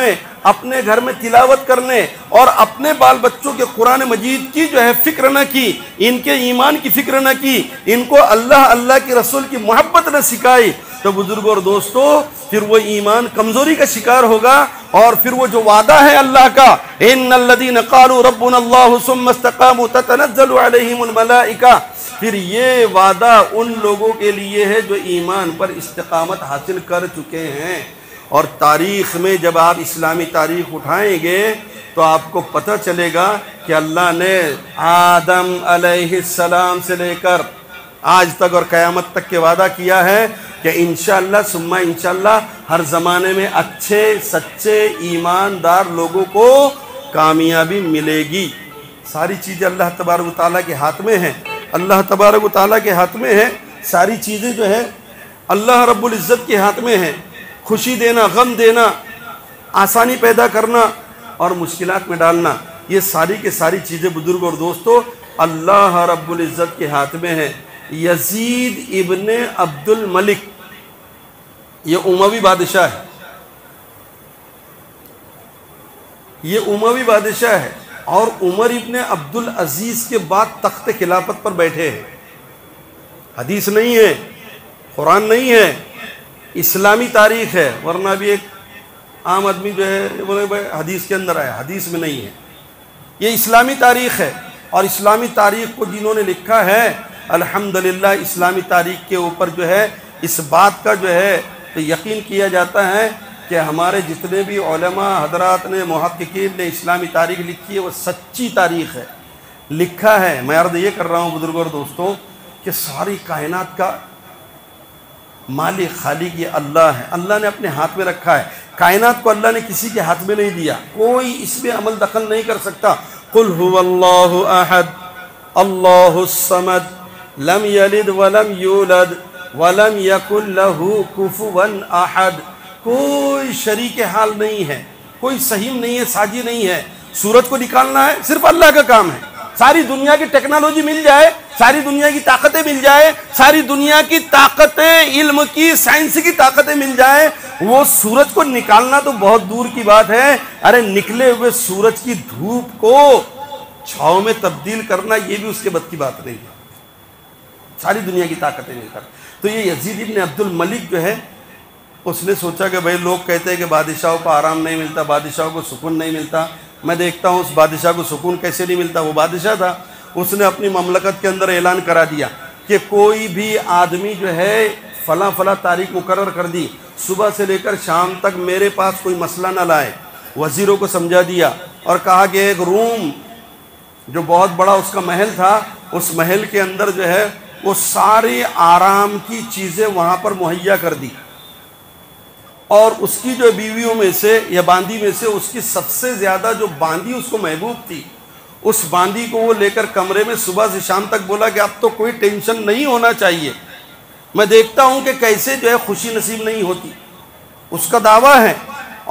میں تلاوت کرنے اور اپنے بال بچوں کے قرآن مجید کی جو ہے فکر نہ کی، ان کے ایمان کی فکر نہ کی، ان کو اللہ کے رسول کی محبت نہ سکھائی، تو بزرگوں اور دوستو پھر وہ ایمان کمزوری کا شکار ہوگا، اور پھر وہ جو وعدہ ہے اللہ کا، ان الذین قالوا ربنا اللہ ثم استقاموا تتنزل علیہم الملائکہ، پھر یہ وعدہ ان لوگوں کے لیے ہے جو ایمان پر استقامت حاصل کر چکے ہیں۔ اور تاریخ میں جب آپ اسلامی تاریخ اٹھائیں گے تو آپ کو پتہ چلے گا کہ اللہ نے آدم علیہ السلام سے لے کر آج تک اور قیامت تک کے وعدہ کیا ہے کہ انشاءاللہ ثم انشاءاللہ ہر زمانے میں اچھے سچے ایماندار لوگوں کو کامیابی ملے گی۔ ساری چیزیں اللہ تبارک و تعالیٰ کے ہاتھ میں ہیں، اللہ تبارک و تعالیٰ کے ہاتھ میں ہیں، ساری چیزیں جو ہیں اللہ رب العزت کے ہاتھ میں ہیں۔ خوشی دینا، غم دینا، آسانی پیدا کرنا اور مشکلات میں ڈالنا، یہ ساری کے ساری چیزیں بزرگ اور دوستو اللہ رب العزت کے ہاتھ میں ہیں۔ یزید ابن عبد الملک یہ اموی بادشاہ ہے، یہ اموی بادشاہ ہے، اور عمر ابن عبد العزیز کے بعد تخت خلافت پر بیٹھے ہیں۔ حدیث نہیں ہے، قرآن نہیں ہے، اسلامی تاریخ ہے، ورنہ بھی ایک عام آدمی جو ہے بولے بھائی حدیث کے اندر آیا، حدیث میں نہیں ہے، یہ اسلامی تاریخ ہے۔ اور اسلامی تاریخ کو جنہوں نے لکھا ہے الحمدللہ، اسلامی تاریخ کے اوپر جو ہے اس بات کا جو ہے تو یقین کیا جاتا ہے کہ ہمارے جتنے بھی علماء حضرات نے، محققین نے اسلامی تاریخ لکھی ہے وہ سچی تاریخ ہے، لکھا ہے۔ میں عرض یہ کر رہا ہوں بزرگوں اور دوستوں کہ ساری کائنات کا مالک خالق یہ اللہ ہے، اللہ نے اپنے ہاتھ میں رکھا ہے۔ کائنات کو اللہ نے کسی کے ہاتھ میں نہیں دیا، کوئی اس میں عمل دخل نہیں کر سکتا۔ قل هو اللہ احد اللہ الصمد لم یلد ولم یولد ولم یکن لہ کفوا احد، کوئی شریک حال نہیں ہے، کوئی سہیم نہیں ہے، ساجی نہیں ہے۔ سورج کو نکالنا ہے صرف اللہ کا کام ہے۔ ساری دنیا کی ٹیکنالوجی مل جائے، ساری دنیا کی طاقتیں مل جائے، ساری دنیا کی طاقتیں، علم کی، سائنس کی طاقتیں مل جائیں، وہ سورج کو نکالنا تو بہت دور کی بات ہے۔ ارے نکلے ہوئے سورج کی دھوپ کو چھاؤں میں تبدیل کرنا یہ بھی اس کے بد کی بات نہیں ہے، ساری دنیا کی طاقتیں مل کر۔ تو یہ یزید ابن عبد الملک جو ہے اس نے سوچا کہ بھائی لوگ کہتے ہیں کہ بادشاہوں کو آرام نہیں ملتا، بادشاہوں کو سکون نہیں ملتا، میں دیکھتا ہوں اس بادشاہ کو سکون کیسے نہیں ملتا۔ وہ بادشاہ تھا، اس نے اپنی مملکت کے اندر اعلان کرا دیا کہ کوئی بھی آدمی جو ہے فلاں فلاں تاریخ مقرر کر دی، صبح سے لے کر شام تک میرے پاس کوئی مسئلہ نہ لائے۔ وزیروں کو سمجھا دیا اور کہا کہ ایک روم جو بہت بڑا اس کا محل تھا، اس محل کے اندر جو ہے وہ ساری آرام کی چیزیں وہاں پر مہیا کر دی، اور اس کی جو بیویوں میں سے یا باندی میں سے اس کی سب سے زیادہ جو باندی اس کو محبوب تھی، اس باندی کو وہ لے کر کمرے میں صبح سے شام تک بولا کہ اب تو کوئی ٹینشن نہیں ہونا چاہیے، میں دیکھتا ہوں کہ کیسے جو ہے خوشی نصیب نہیں ہوتی۔ اس کا دعویٰ ہے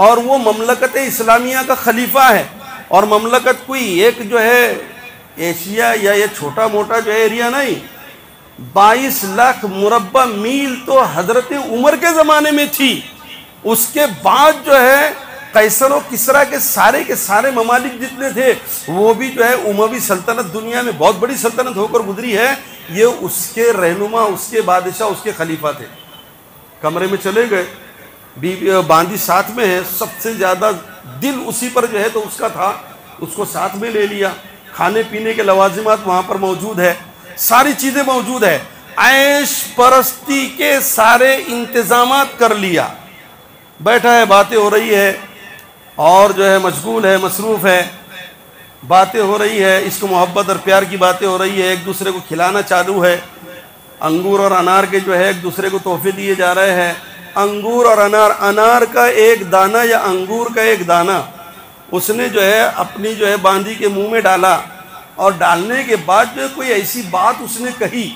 اور وہ مملکت اسلامیہ کا خلیفہ ہے، اور مملکت کوئی ایک جو ہے ایشیا یا یہ چھوٹا موٹا جو ہے ایریا نہیں، 22 لاکھ مربع میل تو حضرت عمر کے زمانے میں تھی۔ اس کے بعد جو ہے قیصر و کسریٰ کے سارے ممالک جتنے تھے وہ بھی جو ہے اموی سلطنت دنیا میں بہت بڑی سلطنت ہو کر گزری ہے، یہ اس کے رہنما، اس کے بادشاہ، اس کے خلیفہ تھے۔ کمرے میں چلے گئے، باندی ساتھ میں ہے، سب سے زیادہ دل اسی پر جو ہے تو اس کا تھا، اس کو ساتھ میں لے لیا۔ کھانے پینے کے لوازمات وہاں پر موجود ہے، ساری چیزیں موجود ہے، عیش پرستی کے سارے انتظامات کر لیا۔ بیٹھا ہے، باتیں ہو رہی ہے، اور جو ہے مشغول ہے، مصروف ہے، باتیں ہو رہی ہے، عشق محبت اور پیار کی باتیں ہو رہی ہے، ایک دوسرے کو کھلانا چالو ہے۔ انگور اور انار کے جو ہے ایک دوسرے کو تحفے دیے جا رہے ہیں۔ انگور اور انار کا ایک دانہ یا انگور کا ایک دانہ اس نے جو ہے اپنی جو ہے باندی کے منہ میں ڈالا، اور ڈالنے کے بعد جو ہے کوئی ایسی بات اس نے کہی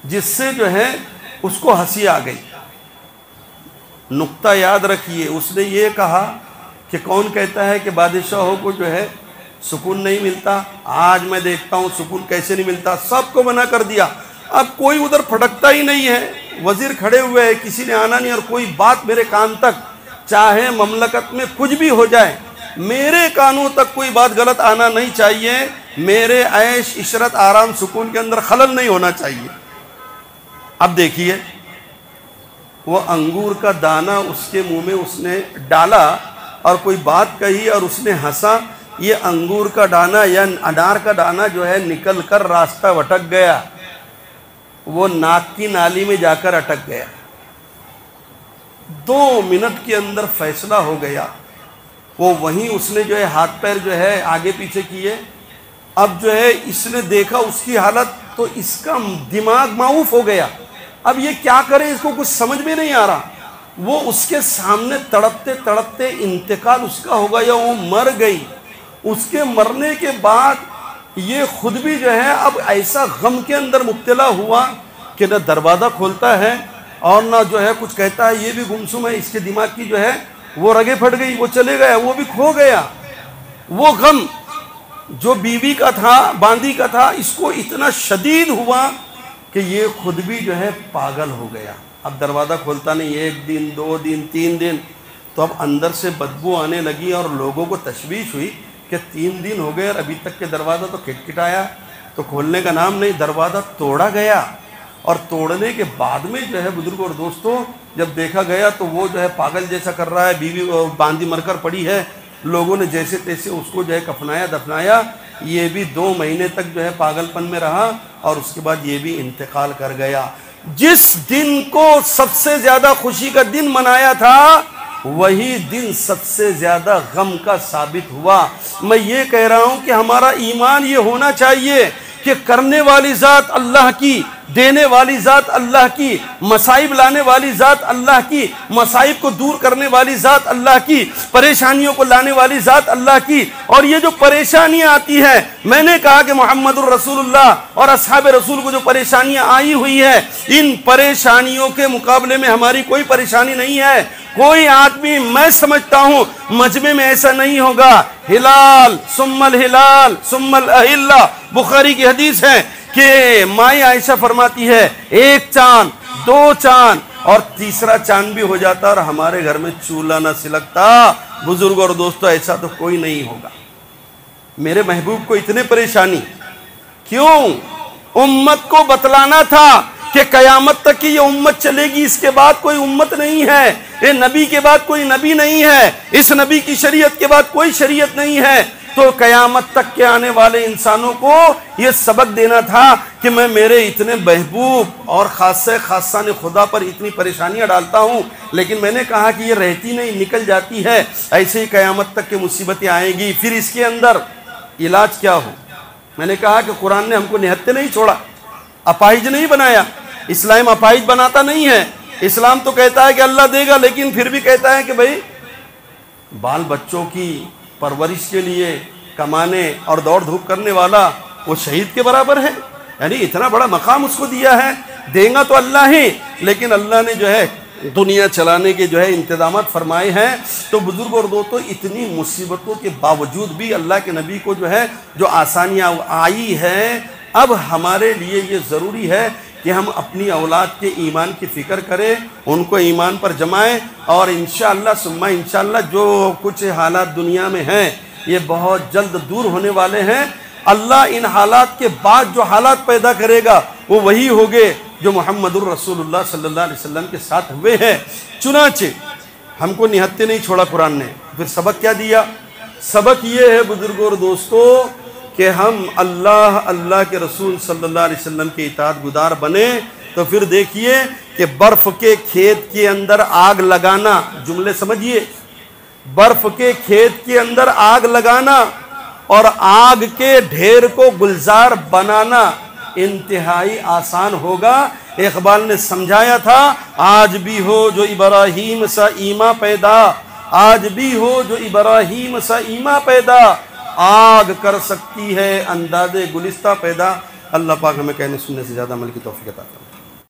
جس سے جو ہے اس کو ہنسی آ گئی۔ نقطہ یاد رکھیے، اس نے یہ کہا کہ کون کہتا ہے کہ بادشاہوں کو جو ہے سکون نہیں ملتا؟ آج میں دیکھتا ہوں سکون کیسے نہیں ملتا، سب کو منع کر دیا۔ اب کوئی ادھر پھٹکتا ہی نہیں ہے، وزیر کھڑے ہوئے ہیں، کسی نے آنا نہیں، اور کوئی بات میرے کان تک، چاہے مملکت میں کچھ بھی ہو جائے، میرے کانوں تک کوئی بات غلط آنا نہیں چاہیے، میرے عیش عشرت آرام سکون کے اندر خلل نہیں ہونا چاہیے۔ اب دیکھیے، وہ انگور کا دانہ اس کے منہ میں اس نے ڈالا اور کوئی بات کہی اور اس نے ہنسا، یہ انگور کا دانہ یا انار کا دانہ جو ہے نکل کر راستہ بھٹک گیا، وہ ناک کی نالی میں جا کر اٹک گیا۔ 2 منٹ کے اندر فیصلہ ہو گیا۔ وہ وہیں اس نے جو ہے ہاتھ پیر جو ہے آگے پیچھے کیے۔ اب جو ہے اس نے دیکھا اس کی حالت تو اس کا دماغ معوف ہو گیا۔ اب یہ کیا کرے، اس کو کچھ سمجھ میں نہیں آ رہا۔ وہ اس کے سامنے تڑپتے تڑپتے انتقال اس کا ہو گیا، وہ مر گئی۔ اس کے مرنے کے بعد یہ خود بھی جو ہے اب ایسا غم کے اندر مبتلا ہوا کہ نہ دروازہ کھولتا ہے اور نہ جو ہے کچھ کہتا ہے، یہ بھی گمسم ہے، اس کے دماغ کی جو ہے وہ رگیں پھٹ گئی، وہ چلے گیا، وہ بھی کھو گیا۔ وہ غم جو بیوی کا تھا، باندی کا تھا، اس کو اتنا شدید ہوا کہ یہ خود بھی جو ہے پاگل ہو گیا۔ اب دروازہ کھولتا نہیں، 1 دن 2 دن 3 دن، تو اب اندر سے بدبو آنے لگی اور لوگوں کو تشویش ہوئی کہ 3 دن ہو گئے اور ابھی تک کے دروازہ تو کھٹکھٹایا تو کھولنے کا نام نہیں۔ دروازہ توڑا گیا، اور توڑنے کے بعد میں جو ہے بزرگوں اور دوستوں جب دیکھا گیا تو وہ جو ہے پاگل جیسا کر رہا ہے، بیوی باندی مر کر پڑی ہے، لوگوں نے جیسے تیسے اس کو جو ہے کفنایا دفنایا۔ یہ بھی 2 مہینے تک جو ہے پاگل پن میں رہا، اور اس کے بعد یہ بھی انتقال کر گیا۔ جس دن کو سب سے زیادہ خوشی کا دن منایا تھا، وہی دن سب سے زیادہ غم کا ثابت ہوا۔ میں یہ کہہ رہا ہوں کہ ہمارا ایمان یہ ہونا چاہیے کہ کرنے والی ذات اللہ کی، دینے والی ذات اللہ کی، مصائب لانے والی ذات اللہ کی، مصائب کو دور کرنے والی ذات اللہ کی، پریشانیوں کو لانے والی ذات اللہ کی۔ اور یہ جو پریشانیاں آتی ہیں، میں نے کہا کہ محمد الرسول اللہ اور اصحاب رسول کو جو پریشانیاں آئی ہوئی ہیں، ان پریشانیوں کے مقابلے میں ہماری کوئی پریشانی نہیں ہے۔ کوئی آدمی، میں سمجھتا ہوں مجمع میں ایسا نہیں ہوگا، ہلال ثم الہلال ثم الاہلہ، بخاری کی حدیث ہے کہ مائی عائشہ فرماتی ہے 1 چاند 2 چاند اور تیسرا چاند بھی ہو جاتا اور ہمارے گھر میں چولہا نہ سلگتا۔ بزرگ اور دوستو، ایسا تو کوئی نہیں ہوگا۔ میرے محبوب کو اتنے پریشانی کیوں؟ امت کو بتلانا تھا کہ قیامت تک کی یہ امت چلے گی، اس کے بعد کوئی امت نہیں ہے، یہ نبی کے بعد کوئی نبی نہیں ہے، اس نبی کی شریعت کے بعد کوئی شریعت نہیں ہے۔ تو قیامت تک کے آنے والے انسانوں کو یہ سبق دینا تھا کہ میں میرے اتنے محبوب اور خاصان خدا پر اتنی پریشانیاں ڈالتا ہوں، لیکن میں نے کہا کہ یہ رہتی نہیں، نکل جاتی ہے، ایسے ہی قیامت تک کے مصیبتیں آئیں گی۔ پھر اس کے اندر علاج کیا ہو؟ میں نے کہا کہ قرآن نے ہم کو نہتے نہیں چھوڑا، اپاہج نہیں بنایا۔ اسلام اپاہج بناتا نہیں ہے۔ اسلام تو کہتا ہے کہ اللہ دے گا، لیکن پھر بھی کہتا ہے کہ بھائی بال بچوں کی پرورش کے لیے کمانے اور دوڑ دھوپ کرنے والا وہ شہید کے برابر ہے، یعنی اتنا بڑا مقام اس کو دیا ہے۔ دے گا تو اللہ ہی، لیکن اللہ نے جو ہے دنیا چلانے کے جو ہے انتظامات فرمائے ہیں۔ تو بزرگ اور دوستو، اتنی مصیبتوں کے باوجود بھی اللہ کے نبی کو جو ہے جو آسانیاں آئی ہیں، اب ہمارے لیے یہ ضروری ہے کہ ہم اپنی اولاد کے ایمان کی فکر کریں، ان کو ایمان پر جمائیں، اور انشاءاللہ ثم انشاءاللہ جو کچھ حالات دنیا میں ہیں یہ بہت جلد دور ہونے والے ہیں۔ اللہ ان حالات کے بعد جو حالات پیدا کرے گا وہ وہی ہوگے جو محمد الرسول اللہ صلی اللہ علیہ وسلم کے ساتھ ہوئے ہیں۔ چنانچہ ہم کو نہتے نہیں چھوڑا قرآن نے، پھر سبق کیا دیا؟ سبق یہ ہے بزرگوں اور دوستو کہ ہم اللہ کے رسول صلی اللہ علیہ وسلم کے اطاعت گزار بنے۔ تو پھر دیکھیے کہ برف کے کھیت کے اندر آگ لگانا، جملے سمجھیے، برف کے کھیت کے اندر آگ لگانا اور آگ کے ڈھیر کو گلزار بنانا انتہائی آسان ہوگا۔ اقبال نے سمجھایا تھا، آج بھی ہو جو ابراہیم سا ایما پیدا، آج بھی ہو جو ابراہیم سا ایما پیدا، آگ کر سکتی ہے انداز گلستہ پیدا۔ اللہ پاک ہمیں کہنے سننے سے زیادہ عمل کی توفیق عطا فرمائے۔